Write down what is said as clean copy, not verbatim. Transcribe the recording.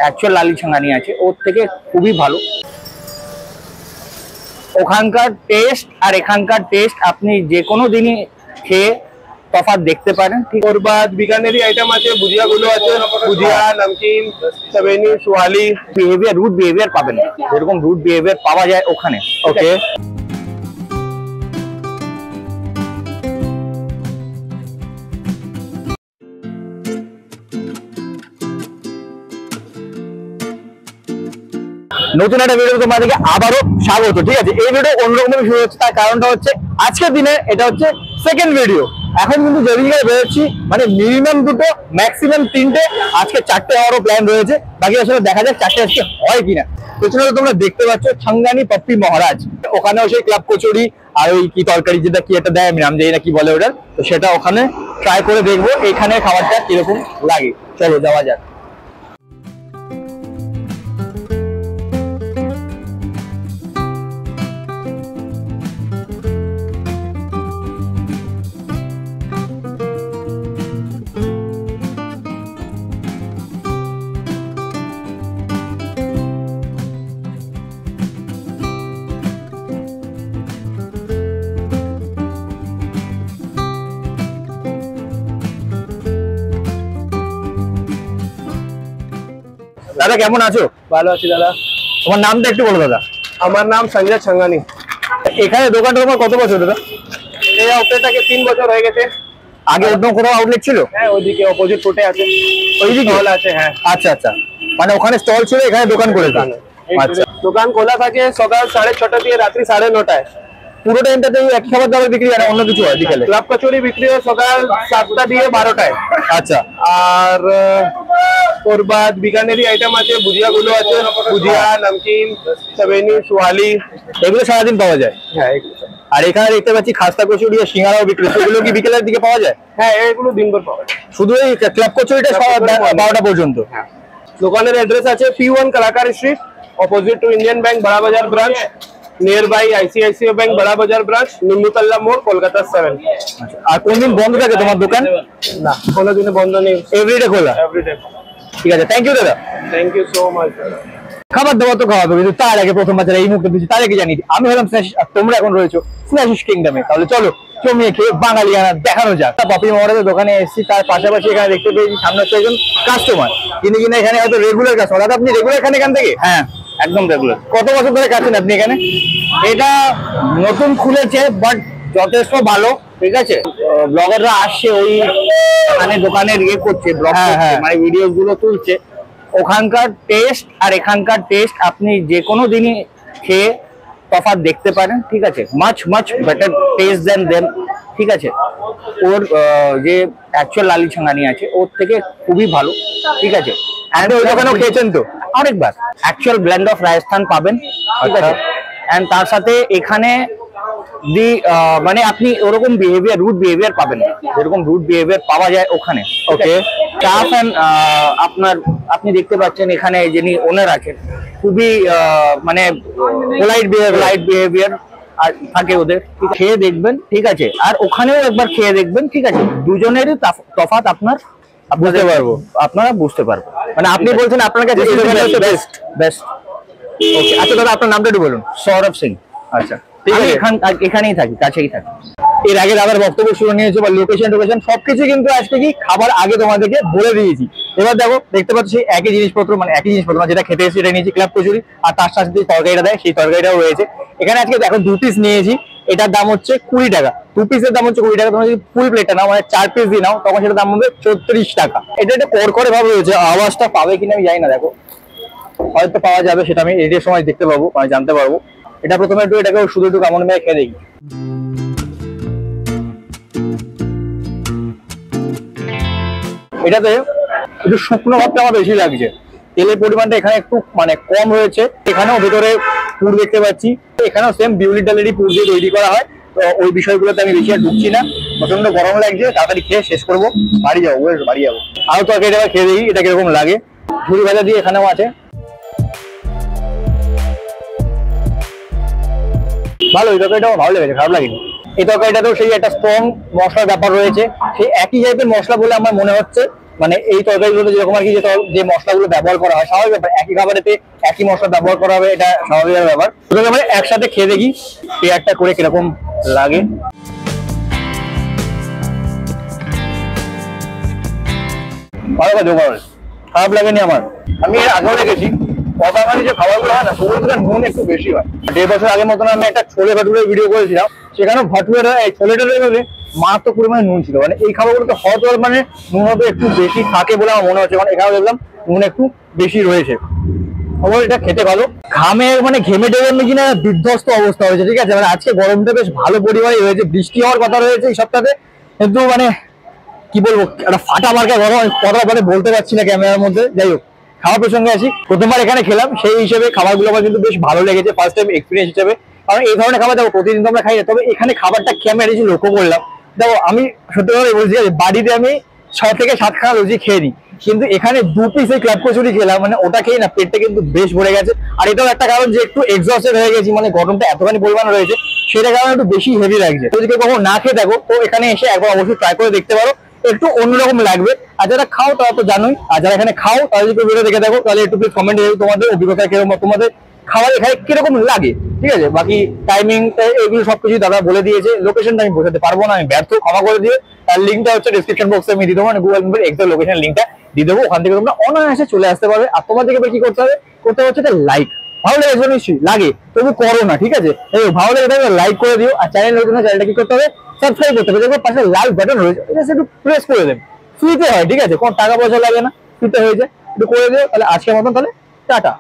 Actual লালি ছাঙ্গানি আছে, ওর থেকে খুবই ভালো। ওখানকার টেস্ট আর এখানকার টেস্ট আপনি যে কোনো দিনই খেয়ে তফাৎ দেখতে পারেন। ওর বাদ বিকানেরি আইটেম আছে, ভুজিয়া গুলো আছে, ভুজিয়া, নমকিন, সেভেনি, সুহালি। বিহেভিয়ার, রুট বিহেভিয়ার পাবেন, যেরকম রুট বিহেভিয়ার পাওয়া যায় ওখানে। ওকে, নতুন একটা ভিডিও তোমাদেরকে আবারও স্বাগত। ঠিক আছে, এই ভিডিও অন্যরকম শুরু হচ্ছে, তার কারণটা হচ্ছে আজকের দিনে এটা হচ্ছে সেকেন্ড ভিডিও। এখন কিন্তু যেদিকে বেরোচ্ছি মানে মিনিমাম দুটো, ম্যাক্সিমাম তিনটে, আজকে চারটে হওয়ারও প্ল্যান রয়েছে। বাকি আসলে দেখা যাক চারটে আজকে হয় কিনা। পেছনে তোমরা দেখতে পাচ্ছ ছাঙ্গানি পাপ্পি মহারাজ, ওখানেও সেই ক্লাব কচুরি আর ওই কি তরকারি যেটা কি একটা দেয়, আমি নাম জানি না কি বলে ওটার, তো সেটা ওখানে ট্রাই করে দেখবো এখানে খাবারটা কিরকম লাগে। চলো যাওয়া যাক। দাদা কেমন আছো? ভালো আছি দাদা। তোমার নামটা একটু বলো দাদা। আমার নাম সঞ্জয় ছাঙ্গানি। এখানে দোকানটা তোমার কত বছর দাদা? এই আউটলেটটাকে 3 বছর হয়ে গেছে। আগে অন্য কোনো আউটলেট ছিল? হ্যাঁ, ওইদিকে অপোজিট ফুটে আছে, ওইদিকে স্টল আছে। হ্যাঁ, আচ্ছা আচ্ছা, মানে ওখানে স্টল ছিল, এখানে দোকান করেছে। আচ্ছা, দোকান খোলা থাকে সকাল 6:30 দিয়ে রাত্রি 9:30। পুরো টাইমটাতে এক খাবার দাবার বিক্রি হয়, অন্য কিছু হয় বিকেলে? ক্লাব কচুরি বিক্রি হয় সকাল 7টা দিয়ে 12টায়। আচ্ছা, আর ওর বাদ বিকানেরি আইটেম আছে, ভুজিয়া গুলো আছে, ভুজিয়া, নমকিন, সেভেনি, সুহালি। এগুলো সারাদিন পাওয়া যায়? হ্যাঁ। আর এখানে দেখতে পাচ্ছি খাস্তা কচুরি আর সিঙ্গারাও বিক্রি, সেগুলো কি বিকেলের দিকে পাওয়া যায়? হ্যাঁ, এগুলো দিনভর পাওয়া যায়। শুধু এই ক্লাব কচুরিটা 12টা পর্যন্ত? হ্যাঁ। দোকানের অ্যাড্রেস আছে P1 Kalakar street, opposite to Indian bank Bara Bazar branch, near by ICICI bank Bara Bazar branch, নিম্বুতলা মোড়, কলকাতা 7। আর কোনদিন বন্ধ থাকে তোমার দোকান? না, কোনো দিনে বন্ধ নেই, এভরিডে খোলা। এভরিডে। ঠিক আছে, থ্যাংক ইউ দাদা। Thank you so much. খাবার দাবার তো খাওয়াবে, কিন্তু তার আগে প্রথম বাজারে এই মুহূর্তে দিচ্ছি, তার আগে জানি আমি হলাম স্ন্যাশিস আর তোমরা এখন রয়েছো স্ন্যাশিস কিংডমে। তাহলে চলো জমিয়ে খেয়ে বাঙালিয়ানা দেখানো যাক। পাপি মহারাজের দোকানে এসেছি, তার পাশাপাশি এখানে দেখতে পেয়েছি সামনে হচ্ছে একজন কাস্টমার, তিনি কিনা এখানে হয়তো রেগুলার কাস্টমার। দাদা আপনি রেগুলার এখান থেকে? হ্যাঁ, একদম রেগুলার। কত বছর ধরে খাচ্ছেন আপনি এখানে? এটা নতুন খুলেছে, বাট যথেষ্ট ভালো। ঠিক আছে, ব্লগাররা আসছে, ওই মানে দোকানের ইয়ে করছে, ব্লগ মানে ভিডিও গুলো তুলছে। ওখানকার টেস্ট আর এখানকার টেস্ট আপনি যে কোনো দিনই খেয়ে তফাৎ দেখতে পারেন। ঠিক আছে, মাচ মাচ বেটার টেস্ট দেন দেন। ঠিক আছে, ওর যে অ্যাকচুয়াল লালি ছাঙ্গানি আছে ওর থেকে খুবই ভালো। ঠিক আছে, ওই দোকানেও খেয়েছেন তো অনেকবার। অ্যাকচুয়াল ব্লেন্ড অফ রাজস্থান পাবেন। ঠিক আছে, অ্যান্ড তার সাথে এখানে মানে আপনি ওরকম বিহেভিয়ার, রুট বিহেভিয়ার পাবেন, যেরকম রুট বিহেভিয়ার পাওয়া যায় ওখানে। ওকে, স্টাফ এন্ড আপনার আপনি দেখতে পাচ্ছেন এখানে যিনি ওনার আছেন, খুবই মানে পোলাইট বিহেভিয়ার, লাইট বিহেভিয়ার আর থাকে ওদের। খেয়ে দেখবেন। ঠিক আছে, আর ওখানেও একবার খেয়ে দেখবেন। ঠিক আছে, দুজনেরই তফাৎ বুঝতে পারবো, আপনারা বুঝতে পারবেন। মানে আপনি বলছেন আপনার কাছে বেস্ট বেস্ট। ওকে, আচ্ছা দাদা আপনার নামটা একটু বলুন। সৌরভ সিং। আচ্ছা, এখানেই থাকি, কাছেই থাকি। এর আগে দাদার বক্তব্য শুনে নিয়েছো বা লোকেশন সবকিছু কিন্তু আজকে কি খাবার আগে তোমাদেরকে বলে দিয়েছি। এবার দেখো, দেখতে পাচ্ছি একই জিনিসপত্র, মানে একই জিনিসপত্র যেটা খেতে এসেছি সেটা নিয়েছি, ক্লাব কচুরি, আর তার সাথে তরকারিটা দেয় সেই তরকারিটাও রয়েছে এখানে। আজকে দেখো 2 পিস নিয়েছি, এটার দাম হচ্ছে 20 টাকা। 2 পিসের দাম হচ্ছে 20 টাকা। তোমরা যদি ফুল প্লেটটা নাও, মানে 4 পিস দিয়ে নাও, তখন সেটার দাম হবে 34 টাকা। এটা একটা করে ভাবে রয়েছে, আওয়াজটা পাবে কিনা আমি জানি না। দেখো, হয়তো পাওয়া যাবে, সেটা আমি এডিটের সময় দেখতে পাবো, মানে জানতে পারবো। এটা প্রথমে একটু এটাকে শুধু একটু কেমন মেয়ে খেয়ে দেখি। এটাতে একটু শুকনো ভাবটা আমার বেশি লাগছে, তেলের পরিমাণটা এখানে একটু মানে কম রয়েছে। এখানেও ভেতরে পুর দেখতে পাচ্ছি, এখানেও সেম বিউলির ডালেরই পুর দিয়ে তৈরি করা হয়। তো ওই বিষয়গুলোতে আমি বেশি আর ঢুকছি না। প্রচন্ড গরম লাগছে, তাড়াতাড়ি খেয়ে শেষ করবো, বাড়ি যাবো, বাড়ি যাবো। আরো তরকারি খেয়ে দেখি এটা কিরকম লাগে। ঝুড়ি ভাজা দিয়ে এখানেও আছে, ভালো। এই তরকারিটাও ভালো লেগেছে, খারাপ লাগেনি। এই তরকারিটাতেও সেই একটা স্ট্রং মশলার ব্যাপার রয়েছে, সেই একই টাইপের মশলা বলে আমার মনে হচ্ছে। মানে এই তরকারিগুলোতে যেরকম আর কি যে মশলাগুলো ব্যবহার করা হয়, স্বাভাবিক ব্যাপার, একই খাবারেতে একই মশলা ব্যবহার করা হবে, এটা স্বাভাবিক ব্যাপার। তোকে মানে একসাথে খেয়ে দেখি পেয়ারটা করে কিরকম লাগে। ভালো কাজ, খারাপ লাগেনি আমার। আমি এর আগেও দেখেছি বাঙালি যে খাবারগুলো হয় না, সেগুলোতে নুন একটু বেশি হয়। 1.5 বছর আগের মতন আমি একটা ছোলে ভাটুরের ভিডিও করেছিলাম, সেখানেও ভাটুরের এই ছোলেটার মধ্যে মারাত্মক পরিমাণে নুন ছিল। মানে এই খাবারগুলোতে হয়তো মানে নুন হয়তো একটু বেশি থাকে বলে আমার মনে হচ্ছে, মানে এখানে দেখলাম নুন একটু বেশি রয়েছে। অবশ্যই এটা খেতে ভালো। মানে ঘেমে টেমে কিনা বিধ্বস্ত অবস্থা হয়েছে, ঠিক আছে। মানে আজকে গরমটা বেশ ভালো পরিমাণে হয়েছে, বৃষ্টি হওয়ার কথা রয়েছে এই সপ্তাহে, কিন্তু মানে কি বলবো, একটা ফাটা মার্কা গরম, কথা বলতে পারছি না ক্যামেরার মধ্যে। যাই হোক, খাওয়ার প্রসঙ্গে আসি। প্রথমবার এখানে খেলাম, সেই হিসেবে খাবারগুলো আমার কিন্তু বেশ ভালো লেগেছে, ফার্স্ট টাইম এক্সপিরিয়েন্স হিসেবে। কারণ এই ধরনের খাবার দেখো প্রতিদিন তো আমরা খাই না, তবে এখানে খাবারটা খেয়ে আমি এসে লক্ষ্য করলাম। দেখো আমি সত্যি কথা বলছি, বাড়িতে আমি 6 থেকে 7 খানা লুচি খেয়ে নিই, কিন্তু এখানে 2 পিস এই ক্লাব কচুরি খেলাম, মানে ওটা খেয়ে না পেটটা কিন্তু বেশ ভরে গেছে। আর এটাও একটা কারণ যে একটু এক্সস্টেড হয়ে গেছি, মানে গরমটা এতখানি পরিমাণ রয়েছে, সেটা কারণে একটু বেশি হেভি লাগছে। যদি কেউ কখনো না খেয়ে থাকো তো এখানে এসে একবার অবশ্যই ট্রাই করে দেখতে পারো, একটু অন্যরকম লাগবে। আর যারা খাও তারা তো জানোই, আর যারা এখানে খাও তারা যদি ভিডিও দেখে থাকো তাহলে একটু প্লিজ কমেন্ট তোমাদের অভিজ্ঞতা কিরকম, তোমাদের খাবার এখানে কিরকম লাগে, ঠিক আছে। বাকি টাইমিং এগুলো সবকিছু দাদা বলে দিয়েছে, লোকেশনটা আমি বোঝাতে পারবো না, আমি ব্যর্থ, ক্ষমা করে দিয়ে। তার লিঙ্কটা হচ্ছে ডিসক্রিপশন বক্সে আমি দিয়ে দেবো, মানে গুগল ম্যাপের এক্সাক্ট লোকেশন লিঙ্কটা দিয়ে দেবো, ওখান থেকে তোমরা অনায়াসে চলে আসতে পারবে। আর তোমাদেরকে কি করতে হবে, হচ্ছে লাইক। ভালো লেগেছে নিশ্চয়ই, লাগে তবু করো না, ঠিক আছে। ভালো লেগে থাকলে লাইক করে দিও, আর চ্যানেল নতুন চ্যানেলটা কি করতে হবে, সাবস্ক্রাইব করতে হবে। দেখো পাশে লাল বাটন রয়েছে, এটা একটু প্রেস করে দেবে, ফ্রিতে হয়, ঠিক আছে, কোনো টাকা পয়সা লাগে না, ফ্রিতে হয়ে যায়, একটু করে দিও। তাহলে আজকের মতন তাহলে টাটা।